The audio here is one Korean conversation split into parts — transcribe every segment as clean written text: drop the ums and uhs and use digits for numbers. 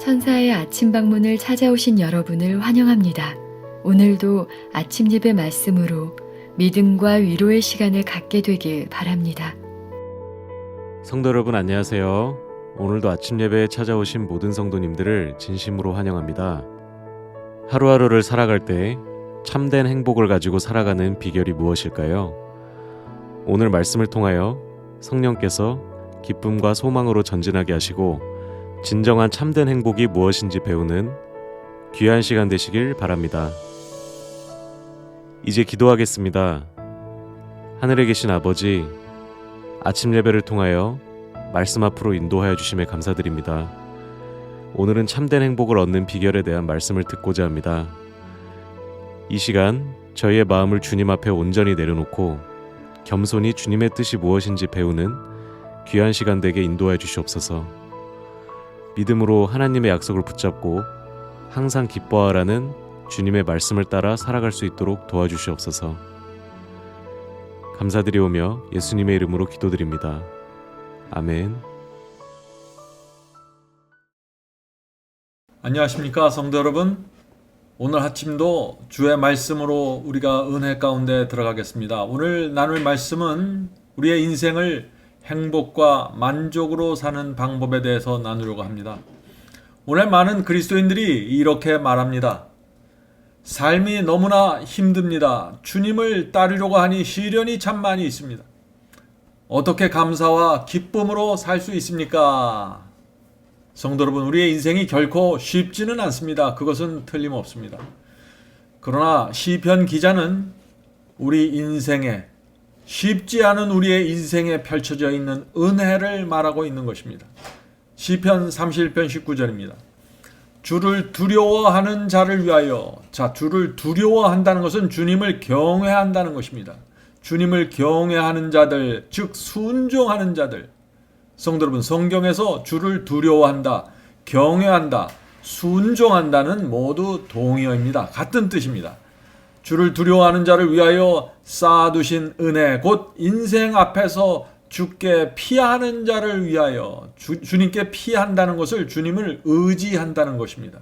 천사의 아침 방문을 찾아오신 여러분을 환영합니다. 오늘도 아침 예배 말씀으로 믿음과 위로의 시간을 갖게 되길 바랍니다. 성도 여러분 안녕하세요. 오늘도 아침 예배에 찾아오신 모든 성도님들을 진심으로 환영합니다. 하루하루를 살아갈 때 참된 행복을 가지고 살아가는 비결이 무엇일까요? 오늘 말씀을 통하여 성령께서 기쁨과 소망으로 전진하게 하시고 진정한 참된 행복이 무엇인지 배우는 귀한 시간 되시길 바랍니다. 이제 기도하겠습니다. 하늘에 계신 아버지, 아침 예배를 통하여 말씀 앞으로 인도하여 주심에 감사드립니다. 오늘은 참된 행복을 얻는 비결에 대한 말씀을 듣고자 합니다. 이 시간 저희의 마음을 주님 앞에 온전히 내려놓고 겸손히 주님의 뜻이 무엇인지 배우는 귀한 시간 되게 인도하여 주시옵소서. 믿음으로 하나님의 약속을 붙잡고 항상 기뻐하라는 주님의 말씀을 따라 살아갈 수 있도록 도와주시옵소서. 감사드리오며 예수님의 이름으로 기도드립니다. 아멘. 안녕하십니까 성도 여러분. 오늘 아침도 주의 말씀으로 우리가 은혜 가운데 들어가겠습니다. 오늘 나눌 말씀은 우리의 인생을 행복과 만족으로 사는 방법에 대해서 나누려고 합니다. 오늘 많은 그리스도인들이 이렇게 말합니다. 삶이 너무나 힘듭니다. 주님을 따르려고 하니 시련이 참 많이 있습니다. 어떻게 감사와 기쁨으로 살 수 있습니까? 성도 여러분, 우리의 인생이 결코 쉽지는 않습니다. 그것은 틀림없습니다. 그러나 시편 기자는 우리 인생에 쉽지 않은 우리의 인생에 펼쳐져 있는 은혜를 말하고 있는 것입니다. 시편 31편 19절입니다. 주를 두려워하는 자를 위하여. 자, 주를 두려워한다는 것은 주님을 경외한다는 것입니다. 주님을 경외하는 자들, 즉 순종하는 자들. 성도 여러분, 성경에서 주를 두려워한다, 경외한다, 순종한다는 모두 동의어입니다. 같은 뜻입니다. 주를 두려워하는 자를 위하여 쌓아두신 은혜, 곧 인생 앞에서 주께 피하는 자를 위하여. 주님께 피한다는 것을 주님을 의지한다는 것입니다.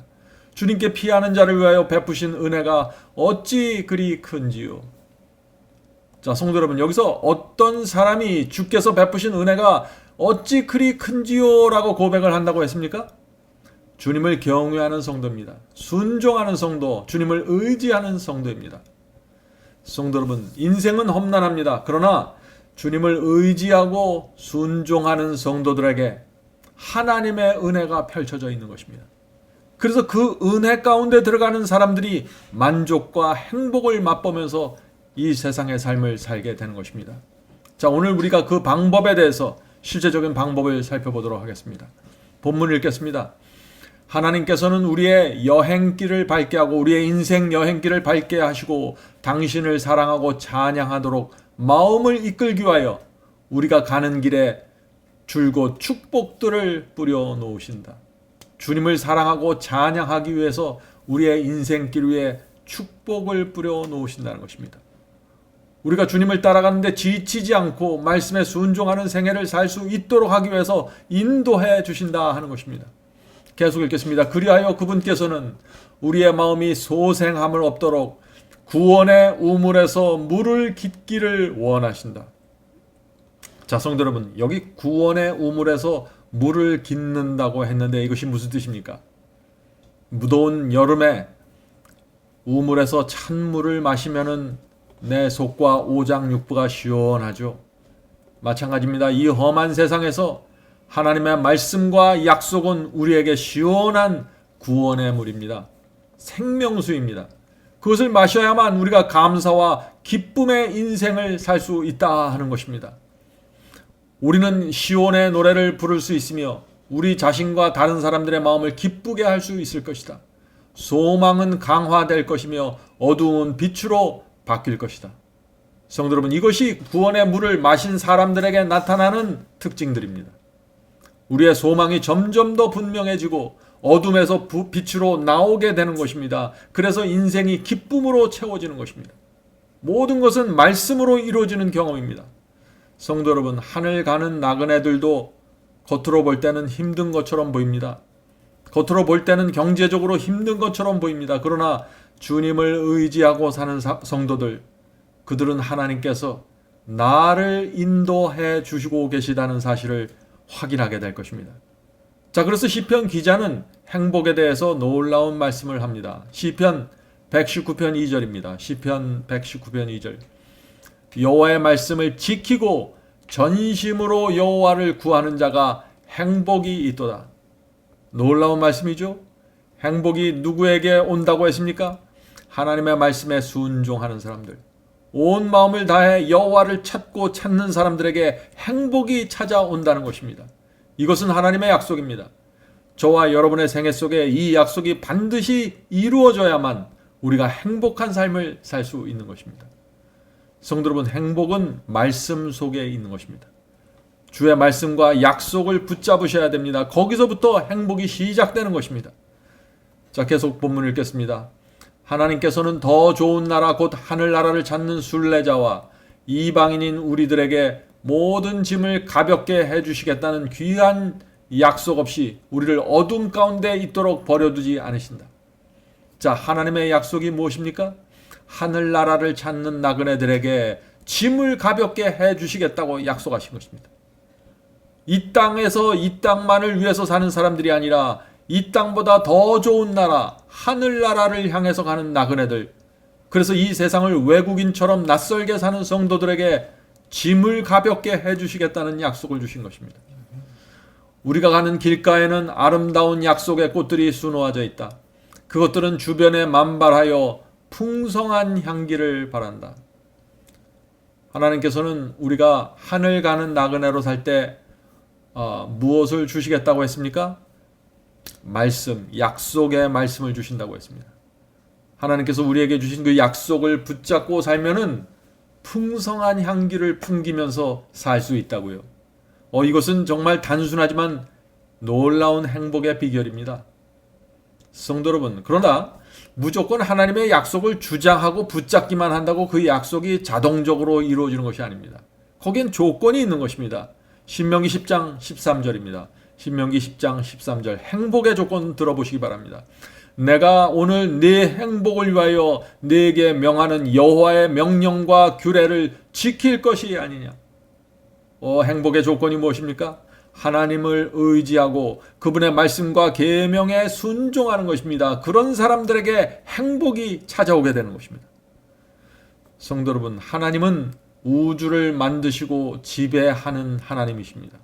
주님께 피하는 자를 위하여 베푸신 은혜가 어찌 그리 큰지요. 자, 성도 여러분, 여기서 어떤 사람이 주께서 베푸신 은혜가 어찌 그리 큰지요 라고 고백을 한다고 했습니까? 주님을 경외하는 성도입니다. 순종하는 성도, 주님을 의지하는 성도입니다. 성도 여러분, 인생은 험난합니다. 그러나 주님을 의지하고 순종하는 성도들에게 하나님의 은혜가 펼쳐져 있는 것입니다. 그래서 그 은혜 가운데 들어가는 사람들이 만족과 행복을 맛보면서 이 세상의 삶을 살게 되는 것입니다. 자, 오늘 우리가 그 방법에 대해서 실제적인 방법을 살펴보도록 하겠습니다. 본문을 읽겠습니다. 하나님께서는 우리의 여행길을 밝게 하고 우리의 인생 여행길을 밝게 하시고 당신을 사랑하고 찬양하도록 마음을 이끌기 위하여 우리가 가는 길에 줄곧 축복들을 뿌려 놓으신다. 주님을 사랑하고 찬양하기 위해서 우리의 인생길 위에 축복을 뿌려 놓으신다는 것입니다. 우리가 주님을 따라가는데 지치지 않고 말씀에 순종하는 생애를 살 수 있도록 하기 위해서 인도해 주신다 하는 것입니다. 계속 읽겠습니다. 그리하여 그분께서는 우리의 마음이 소생함을 없도록 구원의 우물에서 물을 깃기를 원하신다. 자, 성도 여러분, 여기 구원의 우물에서 물을 깃는다고 했는데 이것이 무슨 뜻입니까? 무더운 여름에 우물에서 찬물을 마시면은 내 속과 오장육부가 시원하죠. 마찬가지입니다. 이 험한 세상에서 하나님의 말씀과 약속은 우리에게 시원한 구원의 물입니다. 생명수입니다. 그것을 마셔야만 우리가 감사와 기쁨의 인생을 살 수 있다 하는 것입니다. 우리는 시온의 노래를 부를 수 있으며 우리 자신과 다른 사람들의 마음을 기쁘게 할 수 있을 것이다. 소망은 강화될 것이며 어두움은 빛으로 바뀔 것이다. 성도 여러분, 이것이 구원의 물을 마신 사람들에게 나타나는 특징들입니다. 우리의 소망이 점점 더 분명해지고 어둠에서 빛으로 나오게 되는 것입니다. 그래서 인생이 기쁨으로 채워지는 것입니다. 모든 것은 말씀으로 이루어지는 경험입니다. 성도 여러분, 하늘 가는 나그네들도 겉으로 볼 때는 힘든 것처럼 보입니다. 겉으로 볼 때는 경제적으로 힘든 것처럼 보입니다. 그러나 주님을 의지하고 사는 성도들, 그들은 하나님께서 나를 인도해 주시고 계시다는 사실을 확인하게 될 것입니다. 자, 그래서 시편 기자는 행복에 대해서 놀라운 말씀을 합니다. 시편 119편 2절입니다. 시편 119편 2절. 여호와의 말씀을 지키고 전심으로 여호와를 구하는 자가 행복이 있도다. 놀라운 말씀이죠. 행복이 누구에게 온다고 했습니까? 하나님의 말씀에 순종하는 사람들, 온 마음을 다해 여호와를 찾고 찾는 사람들에게 행복이 찾아온다는 것입니다. 이것은 하나님의 약속입니다. 저와 여러분의 생애 속에 이 약속이 반드시 이루어져야만 우리가 행복한 삶을 살 수 있는 것입니다. 성도 여러분, 행복은 말씀 속에 있는 것입니다. 주의 말씀과 약속을 붙잡으셔야 됩니다. 거기서부터 행복이 시작되는 것입니다. 자, 계속 본문 읽겠습니다. 하나님께서는 더 좋은 나라 곧 하늘나라를 찾는 순례자와 이방인인 우리들에게 모든 짐을 가볍게 해주시겠다는 귀한 약속 없이 우리를 어둠 가운데 있도록 버려두지 않으신다. 자, 하나님의 약속이 무엇입니까? 하늘나라를 찾는 나그네들에게 짐을 가볍게 해주시겠다고 약속하신 것입니다. 이 땅에서 이 땅만을 위해서 사는 사람들이 아니라 이 땅보다 더 좋은 나라, 하늘나라를 향해서 가는 나그네들, 그래서 이 세상을 외국인처럼 낯설게 사는 성도들에게 짐을 가볍게 해주시겠다는 약속을 주신 것입니다. 우리가 가는 길가에는 아름다운 약속의 꽃들이 수놓아져 있다. 그것들은 주변에 만발하여 풍성한 향기를 바란다. 하나님께서는 우리가 하늘 가는 나그네로 살 때 무엇을 주시겠다고 했습니까? 말씀, 약속의 말씀을 주신다고 했습니다. 하나님께서 우리에게 주신 그 약속을 붙잡고 살면은 풍성한 향기를 풍기면서 살 수 있다고요. 이것은 정말 단순하지만 놀라운 행복의 비결입니다. 성도 여러분, 그러나 무조건 하나님의 약속을 주장하고 붙잡기만 한다고 그 약속이 자동적으로 이루어지는 것이 아닙니다. 거기엔 조건이 있는 것입니다. 신명기 10장 13절입니다. 신명기 10장 13절 행복의 조건 들어보시기 바랍니다. 내가 오늘 네 행복을 위하여 네게 명하는 여호와의 명령과 규례를 지킬 것이 아니냐. 행복의 조건이 무엇입니까? 하나님을 의지하고 그분의 말씀과 계명에 순종하는 것입니다. 그런 사람들에게 행복이 찾아오게 되는 것입니다. 성도 여러분, 하나님은 우주를 만드시고 지배하는 하나님이십니다.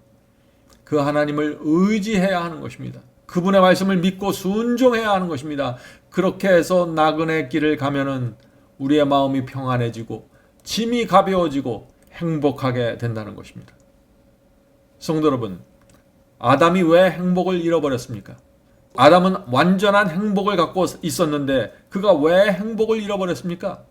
그 하나님을 의지해야 하는 것입니다. 그분의 말씀을 믿고 순종해야 하는 것입니다. 그렇게 해서 나그네 길을 가면은 우리의 마음이 평안해지고 짐이 가벼워지고 행복하게 된다는 것입니다. 성도 여러분, 아담이 왜 행복을 잃어버렸습니까? 아담은 완전한 행복을 갖고 있었는데 그가 왜 행복을 잃어버렸습니까?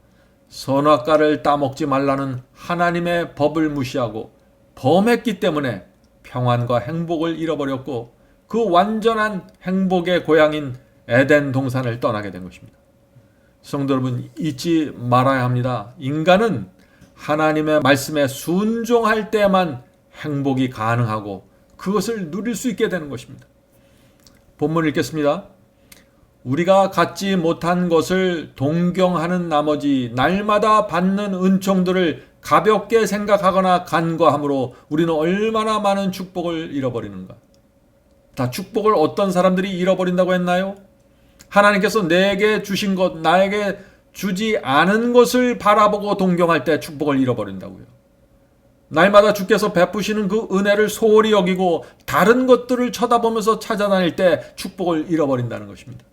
선악과를 따먹지 말라는 하나님의 법을 무시하고 범했기 때문에 평안과 행복을 잃어버렸고 그 완전한 행복의 고향인 에덴 동산을 떠나게 된 것입니다. 성도 여러분, 잊지 말아야 합니다. 인간은 하나님의 말씀에 순종할 때만 행복이 가능하고 그것을 누릴 수 있게 되는 것입니다. 본문 읽겠습니다. 우리가 갖지 못한 것을 동경하는 나머지 날마다 받는 은총들을 가볍게 생각하거나 간과함으로 우리는 얼마나 많은 축복을 잃어버리는가. 다 축복을 어떤 사람들이 잃어버린다고 했나요? 하나님께서 내게 주신 것, 나에게 주지 않은 것을 바라보고 동경할 때 축복을 잃어버린다고요. 날마다 주께서 베푸시는 그 은혜를 소홀히 여기고 다른 것들을 쳐다보면서 찾아다닐 때 축복을 잃어버린다는 것입니다.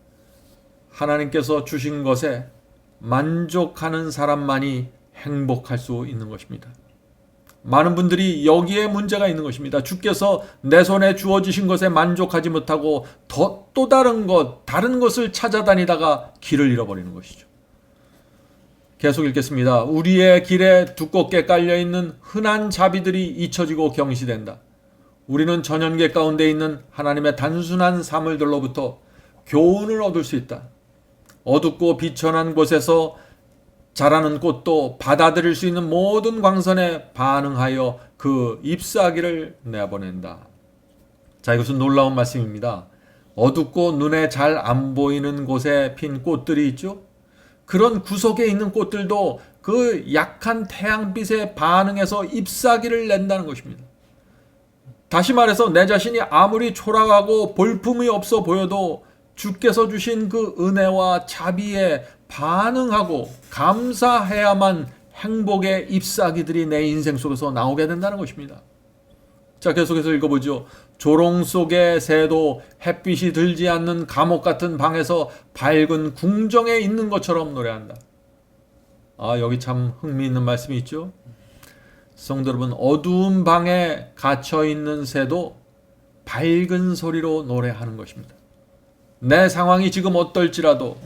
하나님께서 주신 것에 만족하는 사람만이 행복할 수 있는 것입니다. 많은 분들이 여기에 문제가 있는 것입니다. 주께서 내 손에 주어지신 것에 만족하지 못하고 또 다른 것을 찾아다니다가 길을 잃어버리는 것이죠. 계속 읽겠습니다. 우리의 길에 두껍게 깔려있는 흔한 자비들이 잊혀지고 경시된다. 우리는 전연계 가운데 있는 하나님의 단순한 사물들로부터 교훈을 얻을 수 있다. 어둡고 비천한 곳에서 자라는 꽃도 받아들일 수 있는 모든 광선에 반응하여 그 잎사귀를 내보낸다. 자, 이것은 놀라운 말씀입니다. 어둡고 눈에 잘 안 보이는 곳에 핀 꽃들이 있죠. 그런 구석에 있는 꽃들도 그 약한 태양빛에 반응해서 잎사귀를 낸다는 것입니다. 다시 말해서 내 자신이 아무리 초라하고 볼품이 없어 보여도 주께서 주신 그 은혜와 자비에 반응하고 감사해야만 행복의 잎사귀들이 내 인생 속에서 나오게 된다는 것입니다. 자, 계속해서 읽어보죠. 조롱 속의 새도 햇빛이 들지 않는 감옥 같은 방에서 밝은 궁정에 있는 것처럼 노래한다. 여기 참 흥미있는 말씀이 있죠. 성도 여러분, 어두운 방에 갇혀있는 새도 밝은 소리로 노래하는 것입니다. 내 상황이 지금 어떨지라도,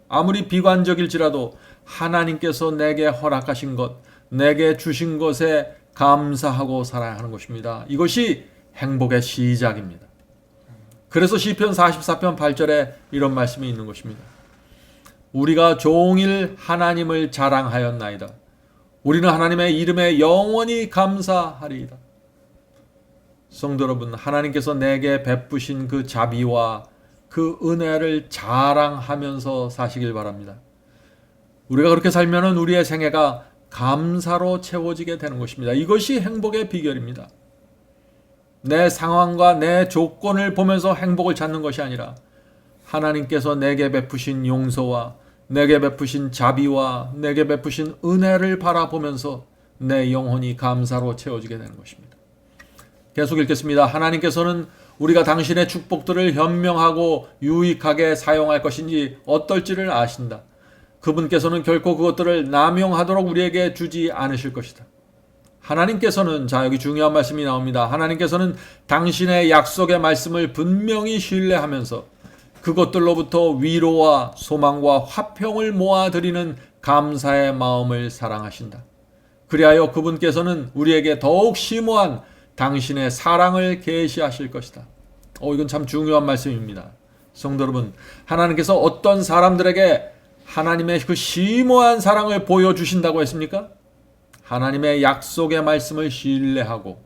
아무리 비관적일지라도 하나님께서 내게 허락하신 것, 내게 주신 것에 감사하고 살아야 하는 것입니다. 이것이 행복의 시작입니다. 그래서 시편 44편 8절에 이런 말씀이 있는 것입니다. 우리가 종일 하나님을 자랑하였나이다. 우리는 하나님의 이름에 영원히 감사하리이다. 성도 여러분, 하나님께서 내게 베푸신 그 자비와 그 은혜를 자랑하면서 사시길 바랍니다. 우리가 그렇게 살면은 우리의 생애가 감사로 채워지게 되는 것입니다. 이것이 행복의 비결입니다. 내 상황과 내 조건을 보면서 행복을 찾는 것이 아니라 하나님께서 내게 베푸신 용서와 내게 베푸신 자비와 내게 베푸신 은혜를 바라보면서 내 영혼이 감사로 채워지게 되는 것입니다. 계속 읽겠습니다. 하나님께서는 우리가 당신의 축복들을 현명하고 유익하게 사용할 것인지 어떨지를 아신다. 그분께서는 결코 그것들을 남용하도록 우리에게 주지 않으실 것이다. 하나님께서는, 자, 여기 중요한 말씀이 나옵니다. 하나님께서는 당신의 약속의 말씀을 분명히 신뢰하면서 그것들로부터 위로와 소망과 화평을 모아드리는 감사의 마음을 사랑하신다. 그리하여 그분께서는 우리에게 더욱 심오한 당신의 사랑을 계시하실 것이다. 이건 참 중요한 말씀입니다. 성도 여러분, 하나님께서 어떤 사람들에게 하나님의 그 심오한 사랑을 보여주신다고 했습니까? 하나님의 약속의 말씀을 신뢰하고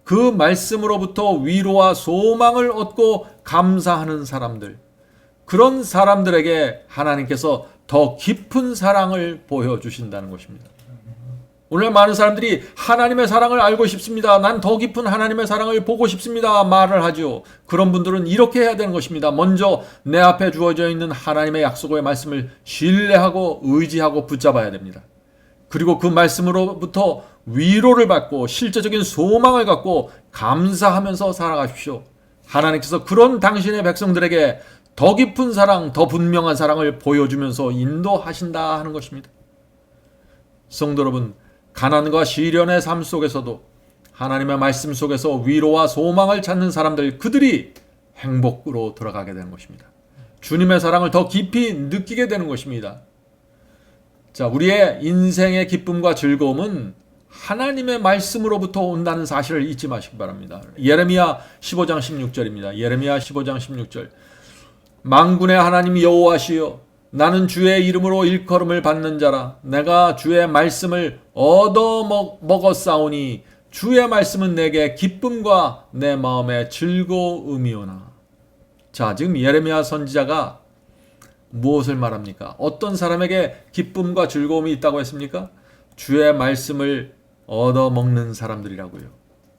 그 말씀으로부터 위로와 소망을 얻고 감사하는 사람들, 그런 사람들에게 하나님께서 더 깊은 사랑을 보여주신다는 것입니다. 오늘 많은 사람들이 하나님의 사랑을 알고 싶습니다. 난 더 깊은 하나님의 사랑을 보고 싶습니다. 말을 하죠. 그런 분들은 이렇게 해야 되는 것입니다. 먼저 내 앞에 주어져 있는 하나님의 약속의 말씀을 신뢰하고 의지하고 붙잡아야 됩니다. 그리고 그 말씀으로부터 위로를 받고 실제적인 소망을 갖고 감사하면서 살아가십시오. 하나님께서 그런 당신의 백성들에게 더 깊은 사랑, 더 분명한 사랑을 보여주면서 인도하신다 하는 것입니다. 성도 여러분, 가난과 시련의 삶 속에서도 하나님의 말씀 속에서 위로와 소망을 찾는 사람들, 그들이 행복으로 들어가게 되는 것입니다. 주님의 사랑을 더 깊이 느끼게 되는 것입니다. 자, 우리의 인생의 기쁨과 즐거움은 하나님의 말씀으로부터 온다는 사실을 잊지 마시기 바랍니다. 예레미야 15장 16절입니다. 예레미야 15장 16절. 만군의 하나님 여호와시여, 나는 주의 이름으로 일컬음을 받는 자라. 내가 주의 말씀을 얻어 먹었사오니 주의 말씀은 내게 기쁨과 내 마음의 즐거움이오나. 자, 지금 예레미야 선지자가 무엇을 말합니까? 어떤 사람에게 기쁨과 즐거움이 있다고 했습니까? 주의 말씀을 얻어 먹는 사람들이라고요.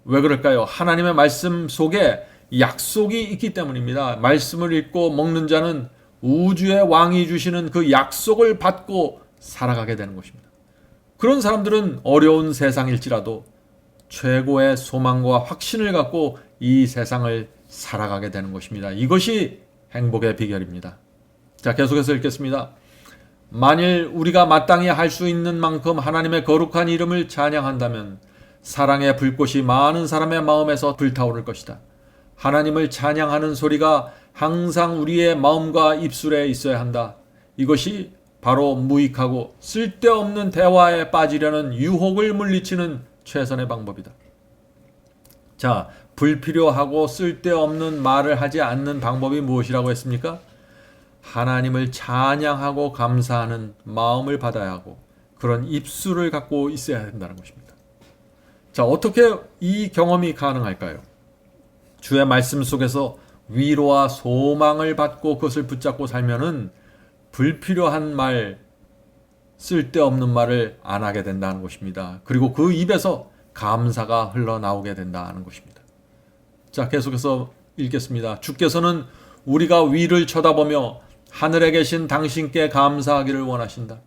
왜 그럴까요? 하나님의 말씀 속에 약속이 있기 때문입니다. 말씀을 읽고 먹는 자는 우주의 왕이 주시는 그 약속을 받고 살아가게 되는 것입니다. 그런 사람들은 어려운 세상일지라도 최고의 소망과 확신을 갖고 이 세상을 살아가게 되는 것입니다. 이것이 행복의 비결입니다. 자, 계속해서 읽겠습니다. 만일 우리가 마땅히 할 수 있는 만큼 하나님의 거룩한 이름을 찬양한다면 사랑의 불꽃이 많은 사람의 마음에서 불타오를 것이다. 하나님을 찬양하는 소리가 항상 우리의 마음과 입술에 있어야 한다. 이것이 바로 무익하고 쓸데없는 대화에 빠지려는 유혹을 물리치는 최선의 방법이다. 자, 불필요하고 쓸데없는 말을 하지 않는 방법이 무엇이라고 했습니까? 하나님을 찬양하고 감사하는 마음을 받아야 하고 그런 입술을 갖고 있어야 된다는 것입니다. 자, 어떻게 이 경험이 가능할까요? 주의 말씀 속에서 위로와 소망을 받고 그것을 붙잡고 살면은 불필요한 말, 쓸데없는 말을 안 하게 된다는 것입니다. 그리고 그 입에서 감사가 흘러나오게 된다는 것입니다. 자, 계속해서 읽겠습니다. 주께서는 우리가 위를 쳐다보며 하늘에 계신 당신께 감사하기를 원하신다.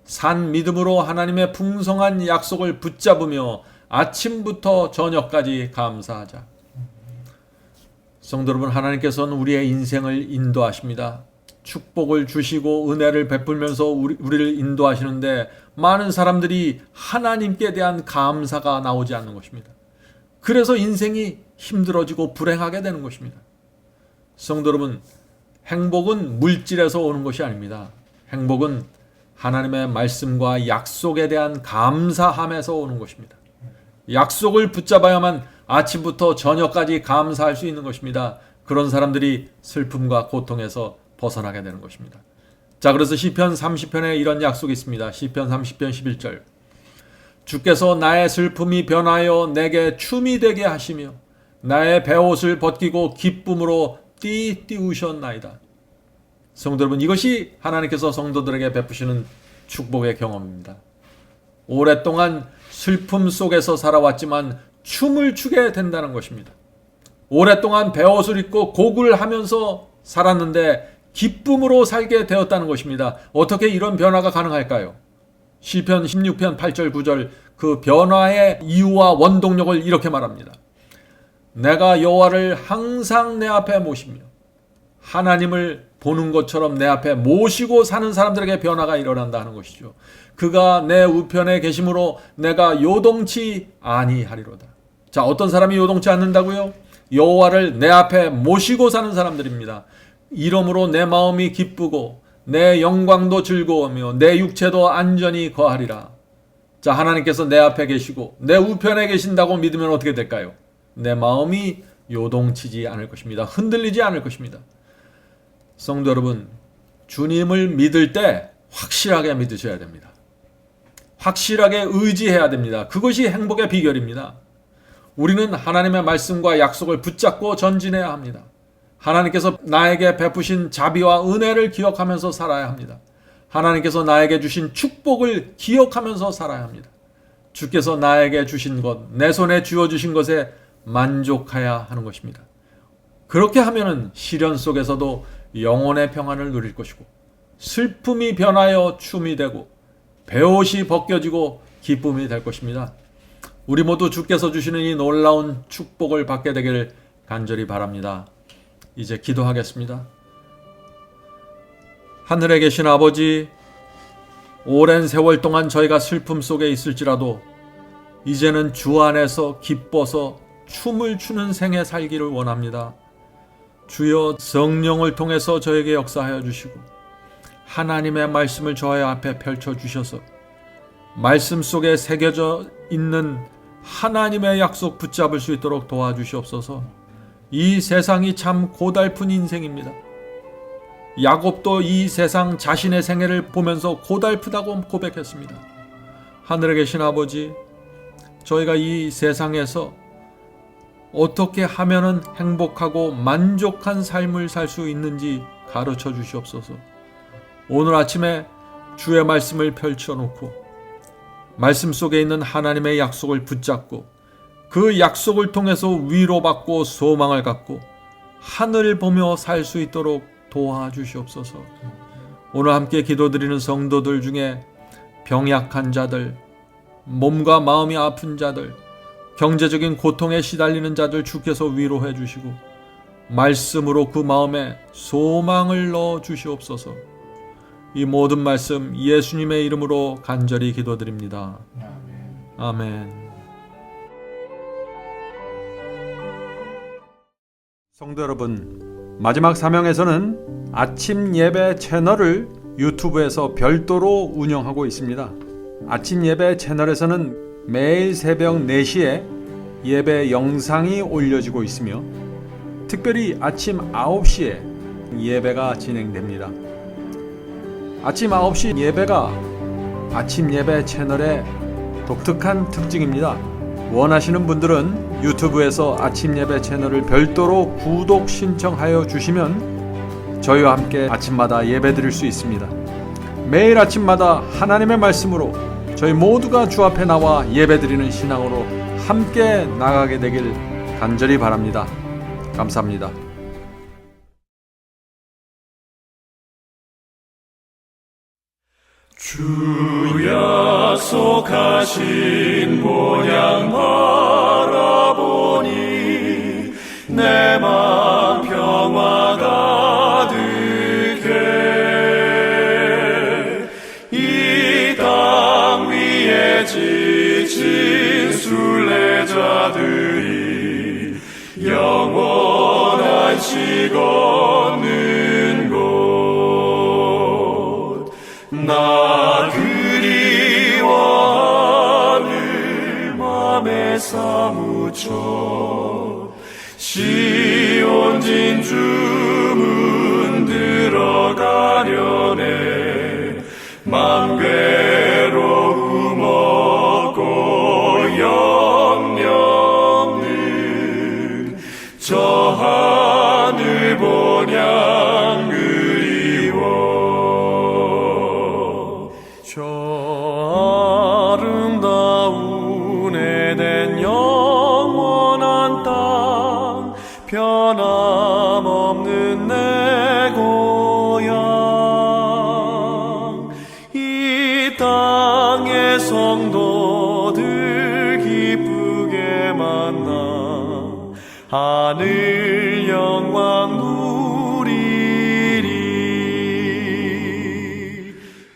산 믿음으로 하나님의 풍성한 약속을 붙잡으며 아침부터 저녁까지 감사하자. 성도 여러분, 하나님께서는 우리의 인생을 인도하십니다. 축복을 주시고 은혜를 베풀면서 우리를 인도하시는데 많은 사람들이 하나님께 대한 감사가 나오지 않는 것입니다. 그래서 인생이 힘들어지고 불행하게 되는 것입니다. 성도 여러분, 행복은 물질에서 오는 것이 아닙니다. 행복은 하나님의 말씀과 약속에 대한 감사함에서 오는 것입니다. 약속을 붙잡아야만 아침부터 저녁까지 감사할 수 있는 것입니다. 그런 사람들이 슬픔과 고통에서 벗어나게 되는 것입니다. 자, 그래서 시편 30편에 이런 약속이 있습니다. 시편 30편 11절. 주께서 나의 슬픔이 변하여 내게 춤이 되게 하시며 나의 베옷을 벗기고 기쁨으로 띠띠우셨나이다. 성도 여러분, 이것이 하나님께서 성도들에게 베푸시는 축복의 경험입니다. 오랫동안 슬픔 속에서 살아왔지만 춤을 추게 된다는 것입니다. 오랫동안 베옷을 입고 곡을 하면서 살았는데 기쁨으로 살게 되었다는 것입니다. 어떻게 이런 변화가 가능할까요? 시편 16편 8절 9절 그 변화의 이유와 원동력을 이렇게 말합니다. 내가 여호와를 항상 내 앞에 모시며 하나님을 보는 것처럼 내 앞에 모시고 사는 사람들에게 변화가 일어난다 하는 것이죠. 그가 내 우편에 계심으로 내가 요동치 아니하리로다. 자, 어떤 사람이 요동치 않는다고요? 여호와를 내 앞에 모시고 사는 사람들입니다. 이러므로 내 마음이 기쁘고 내 영광도 즐거우며 내 육체도 안전히 거하리라. 자, 하나님께서 내 앞에 계시고 내 우편에 계신다고 믿으면 어떻게 될까요? 내 마음이 요동치지 않을 것입니다. 흔들리지 않을 것입니다. 성도 여러분, 주님을 믿을 때 확실하게 믿으셔야 됩니다. 확실하게 의지해야 됩니다. 그것이 행복의 비결입니다. 우리는 하나님의 말씀과 약속을 붙잡고 전진해야 합니다. 하나님께서 나에게 베푸신 자비와 은혜를 기억하면서 살아야 합니다. 하나님께서 나에게 주신 축복을 기억하면서 살아야 합니다. 주께서 나에게 주신 것, 내 손에 쥐어주신 것에 만족해야 하는 것입니다. 그렇게 하면은 시련 속에서도 영혼의 평안을 누릴 것이고 슬픔이 변하여 춤이 되고 베옷이 벗겨지고 기쁨이 될 것입니다. 우리 모두 주께서 주시는 이 놀라운 축복을 받게 되기를 간절히 바랍니다. 이제 기도하겠습니다. 하늘에 계신 아버지, 오랜 세월 동안 저희가 슬픔 속에 있을지라도 이제는 주 안에서 기뻐서 춤을 추는 생애 살기를 원합니다. 주여, 성령을 통해서 저에게 역사하여 주시고 하나님의 말씀을 저의 앞에 펼쳐주셔서 말씀 속에 새겨져 있는 하나님의 약속 붙잡을 수 있도록 도와주시옵소서. 이 세상이 참 고달픈 인생입니다. 야곱도 이 세상 자신의 생애를 보면서 고달프다고 고백했습니다. 하늘에 계신 아버지, 저희가 이 세상에서 어떻게 하면은 행복하고 만족한 삶을 살 수 있는지 가르쳐 주시옵소서. 오늘 아침에 주의 말씀을 펼쳐놓고 말씀 속에 있는 하나님의 약속을 붙잡고 그 약속을 통해서 위로받고 소망을 갖고 하늘을 보며 살 수 있도록 도와주시옵소서. 오늘 함께 기도드리는 성도들 중에 병약한 자들, 몸과 마음이 아픈 자들, 경제적인 고통에 시달리는 자들 주께서 위로해 주시고 말씀으로 그 마음에 소망을 넣어 주시옵소서. 이 모든 말씀 예수님의 이름으로 간절히 기도드립니다. 아멘. 성도 여러분, 마지막 사명에서는 아침 예배 채널을 유튜브에서 별도로 운영하고 있습니다. 아침 예배 채널에서는 매일 새벽 4시에 예배 영상이 올려지고 있으며 특별히 아침 9시에 예배가 진행됩니다. 아침 9시 예배가 아침 예배 채널의 독특한 특징입니다. 원하시는 분들은 유튜브에서 아침 예배 채널을 별도로 구독 신청하여 주시면 저희와 함께 아침마다 예배 드릴 수 있습니다. 매일 아침마다 하나님의 말씀으로 저희 모두가 주 앞에 나와 예배 드리는 신앙으로 함께 나가게 되길 간절히 바랍니다. 감사합니다. 주 약속하신 본향 바라보니 내 맘 평화 가득해. 이 땅 위에 지친 순례자들이 영원한 시 걷는 곳, 나 그리워하늘 맘에 사무쳐 시온 진주문 들어가려네. 맘 괴로움 없고 영영는 저 하늘 본향 그리워. 저 아름다운 에덴 영원한 땅, 변함없는 내 고향. 이 땅의 성도들 기쁘게 만나 하늘 영광 누리리.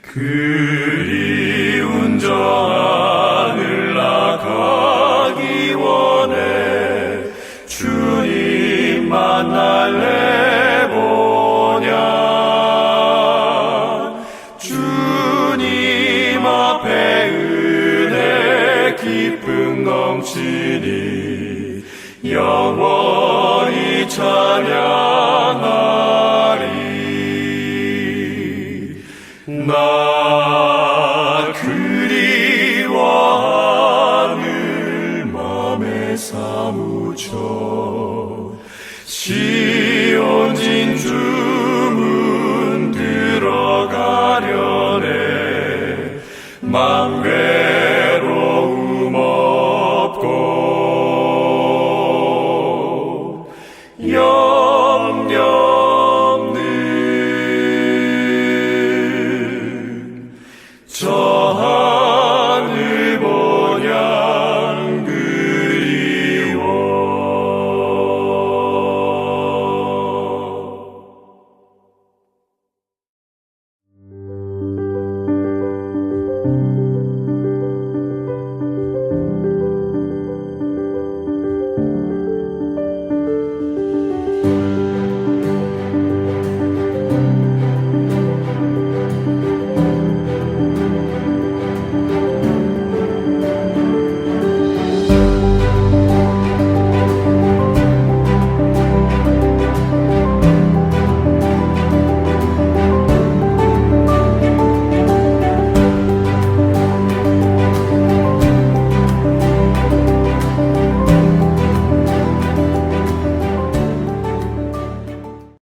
그리운 저 하늘 나가기 원해. 주님 만날래 보냐. 주님 앞에 은혜 기쁨 넘치니 영원히 찬양하리. 나 그리워하늘 맘에 사무쳐 시온 진주문 들어가려네. 맘